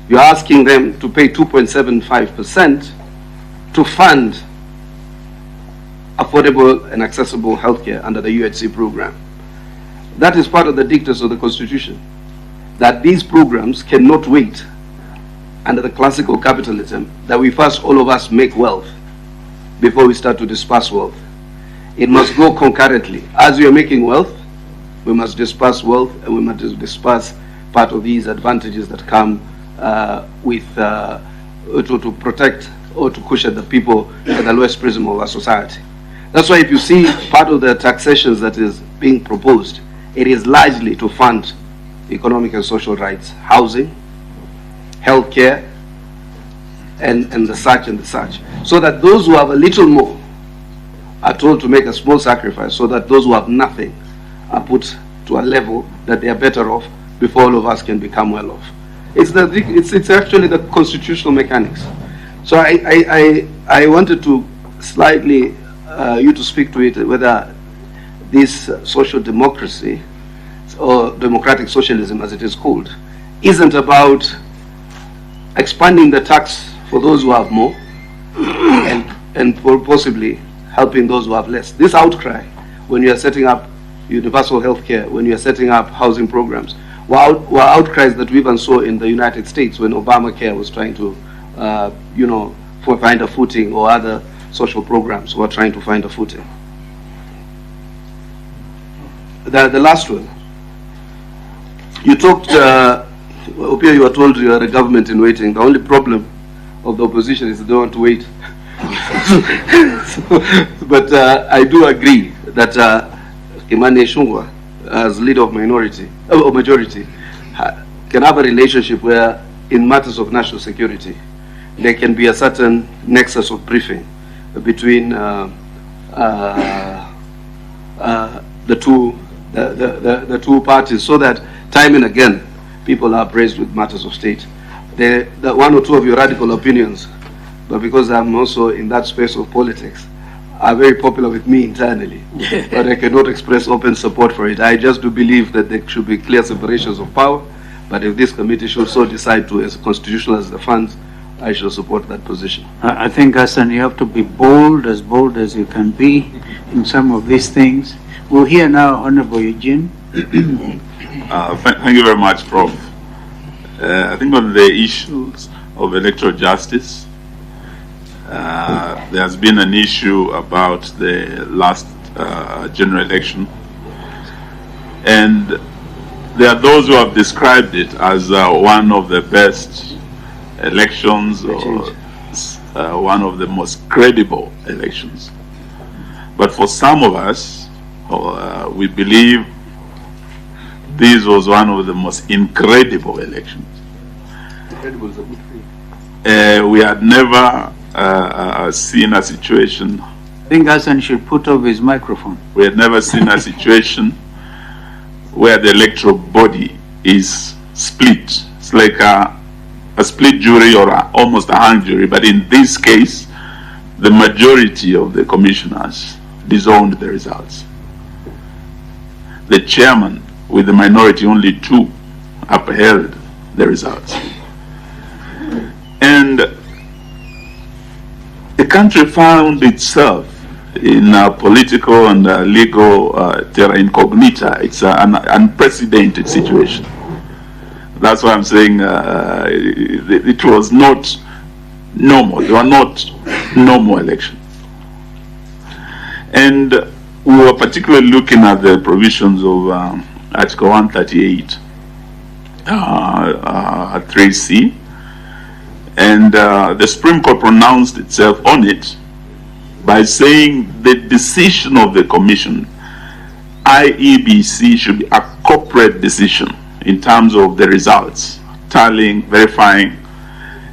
You're asking them to pay 2.75% to fund affordable and accessible healthcare under the UHC program. That is part of the dictates of the Constitution, that these programs cannot wait under the classical capitalism, that we first, all of us, make wealth before we start to disperse wealth. It must go concurrently. As we are making wealth, we must disperse wealth, and we must disperse part of these advantages that come to protect or to cushion the people at the lowest prism of our society. That's why if you see part of the taxations that is being proposed, it is largely to fund economic and social rights, housing, healthcare, and the such and the such. So that those who have a little more are told to make a small sacrifice, so that those who have nothing are put to a level that they are better off before all of us can become well off. It's actually the constitutional mechanics. So I wanted to slightly you to speak to it, whether this social democracy or democratic socialism, as it is called, isn't about expanding the tax for those who have more and possibly helping those who have less. This outcry, when you are setting up universal health care, when you are setting up housing programs, were outcries that we even saw in the United States when Obamacare was trying to, find a footing, or other social programs were trying to find a footing. The last one, you talked, Opia, you were told you are a government in waiting. The only problem of the opposition is they don't want to wait. But I do agree that Kimani Ichung'wah, as leader of minority or majority, can have a relationship where, in matters of national security, there can be a certain nexus of briefing between the two parties, so that time and again people are appraised with matters of state. The one or two of your radical opinions, but because I'm also in that space of politics, are very popular with me internally, but I cannot express open support for it. I just do believe that there should be clear separations of power, but if this committee should so decide to, as constitutional as the funds, I shall support that position. I think, Hassan, you have to be bold as you can be in some of these things. We'll hear now Honorable Eugene. Thank you very much, Prof. I think on the issues of electoral justice, there has been an issue about the last general election, and there are those who have described it as one of the best elections, or one of the most credible elections. But for some of us, we believe this was one of the most incredible elections. Incredible is a good thing. We had never seen a situation. I think Hassan should put off his microphone. We had never seen a situation where the electoral body is split. It's like a split jury, or almost a hung jury, but in this case, the majority of the commissioners disowned the results. The chairman, with the minority, only 2, upheld the results. And the country found itself in a political and legal terra incognita. It's an unprecedented situation. That's why I'm saying it was not normal. They were not normal elections. And we were particularly looking at the provisions of Article 138, 3C, and the Supreme Court pronounced itself on it by saying the decision of the Commission, IEBC, should be a corporate decision in terms of the results, tallying, verifying.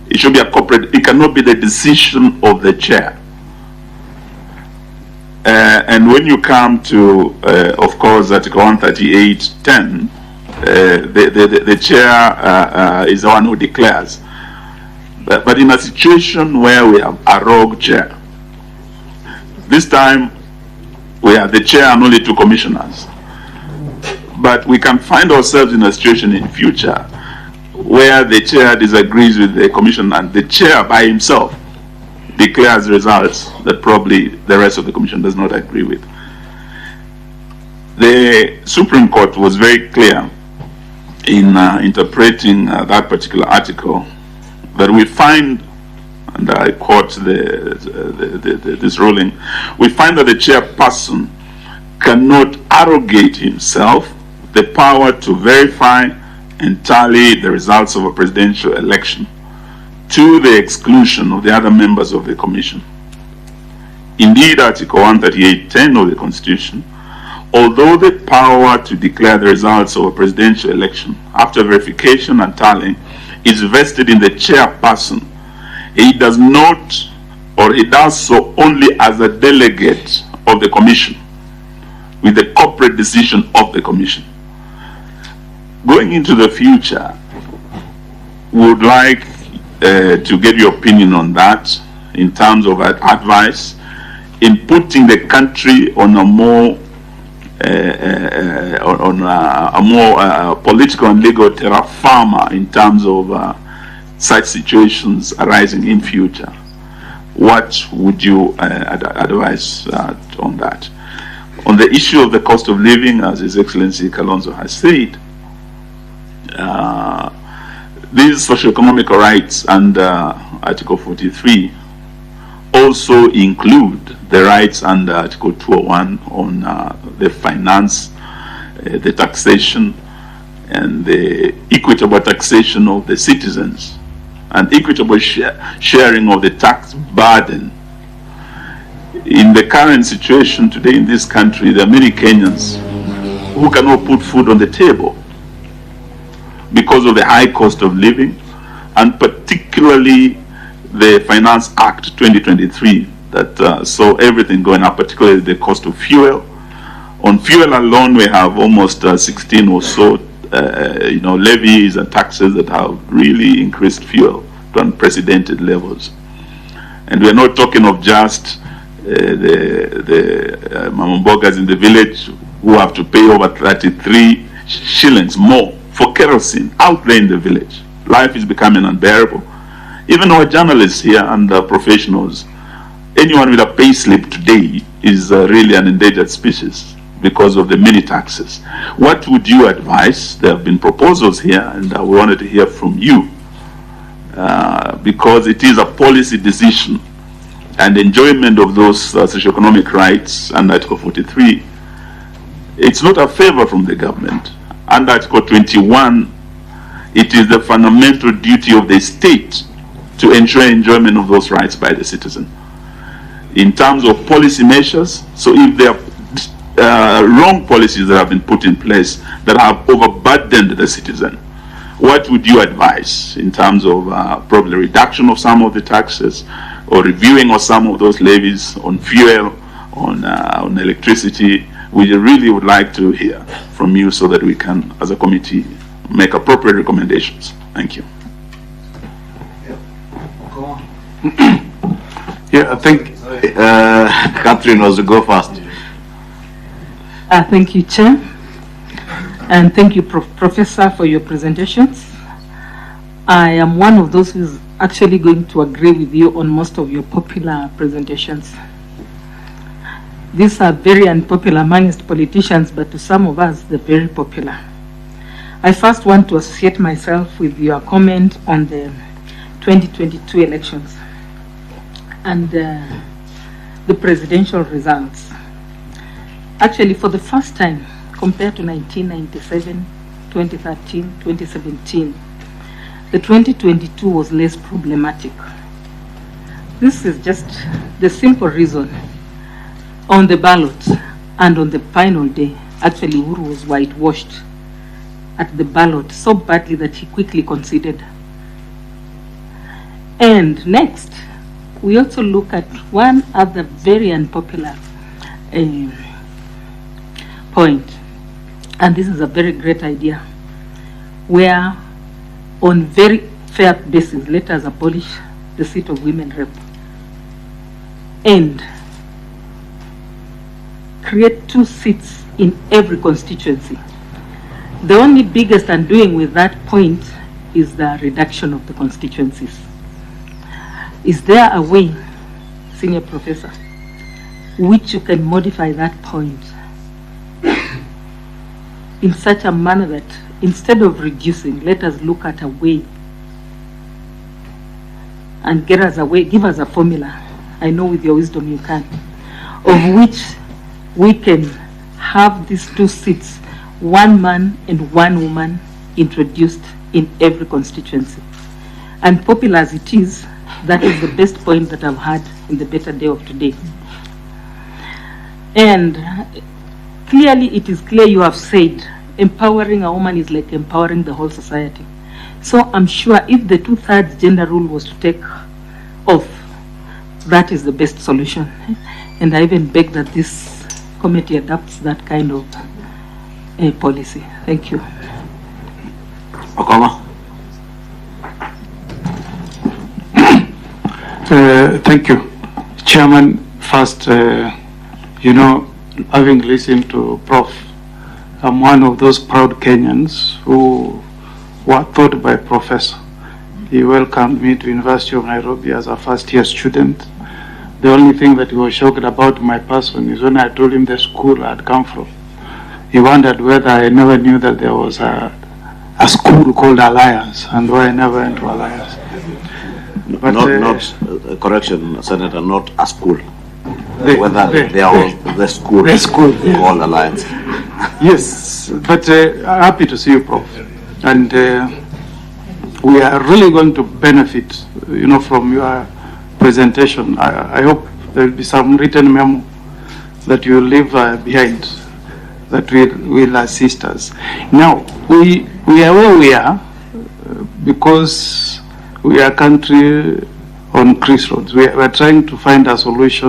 It should be a corporate, it cannot be the decision of the chair. And when you come to, of course, Article 138.10, the chair is the one who declares. But in a situation where we have a rogue chair, this time we have the chair and only 2 commissioners. But we can find ourselves in a situation in future where the chair disagrees with the commission and the chair by himself declares results that probably the rest of the commission does not agree with. The Supreme Court was very clear in interpreting that particular article, that we find, and I quote this ruling, we find that the chairperson cannot arrogate himself the power to verify and tally the results of a presidential election to the exclusion of the other members of the commission. Indeed, Article 138(10) of the Constitution, although the power to declare the results of a presidential election after verification and tallying is vested in the chairperson, he does not, or he does so only as a delegate of the commission, with the corporate decision of the commission. Going into the future, we would like to get your opinion on that in terms of advice in putting the country on a more political and legal terra firma in terms of such situations arising in future. What would you advise on that? On the issue of the cost of living, as His Excellency Kalonzo has said, these socio-economic rights under Article 43 also include the rights under Article 201 on the finance, the taxation, and the equitable taxation of the citizens, and equitable sharing of the tax burden. In the current situation today in this country, there are many Kenyans who cannot put food on the table because of the high cost of living, and particularly the Finance Act 2023 that saw everything going up, particularly the cost of fuel. On fuel alone, we have almost 16 or so levies and taxes that have really increased fuel to unprecedented levels. And we're not talking of just the mamambogas in the village who have to pay over 33 shillings more for kerosene out there in the village. Life is becoming unbearable. Even our journalists here and professionals, anyone with a pay slip today is really an endangered species because of the many taxes. What would you advise? There have been proposals here, and we wanted to hear from you because it is a policy decision, and enjoyment of those socio-economic rights under Article 43, it's not a favor from the government. Under Article 21, it is the fundamental duty of the state to ensure enjoyment of those rights by the citizen. In terms of policy measures, so if there are wrong policies that have been put in place that have overburdened the citizen, what would you advise in terms of probably reduction of some of the taxes or reviewing of some of those levies on fuel, on electricity? We really would like to hear from you so that we can, as a committee, make appropriate recommendations. Thank you. Yeah, I think Catherine was to go first. Thank you, Chair. And thank you, Professor, for your presentations. I am one of those who is actually going to agree with you on most of your popular presentations. These are very unpopular amongst politicians, but to some of us, they're very popular. I first want to associate myself with your comment on the 2022 elections and the presidential results. Actually, for the first time, compared to 1997, 2013, 2017, the 2022 was less problematic. This is just the simple reason. On the ballot and on the final day, actually Uhuru was whitewashed at the ballot so badly that he quickly conceded. And next, we also look at one other very unpopular point, and this is a very great idea, where on very fair basis, let us abolish the seat of women rep and create 2 seats in every constituency. The only biggest undoing with that point is the reduction of the constituencies. Is there a way, Senior Professor, which you can modify that point in such a manner that instead of reducing, let us look at a way and give us a formula, I know with your wisdom you can, of which we can have these 2 seats, 1 man and 1 woman, introduced in every constituency. And popular as it is, that is the best point that I've had in the better day of today. And clearly, it is clear you have said empowering a woman is like empowering the whole society. So I'm sure if the 2/3 gender rule was to take off, that is the best solution. And I even beg that this committee adopts that kind of policy. Thank you. Okama. Thank you, Chairman. First, you know, having listened to Prof, I'm one of those proud Kenyans who were taught by Professor. He welcomed me to University of Nairobi as a first-year student. The only thing that he was shocked about my person is when I told him the school I'd come from. He wondered whether I never knew that there was a school called Alliance, and why I never went to Alliance. But, Correction, Senator, not a school. there was the school yeah. called Alliance. Yes, but happy to see you, Prof. And we are really going to benefit, you know, from your presentation. I hope there will be some written memo that you leave behind that will assist us. Now, we are where we are because we are a country on crossroads. We are trying to find a solution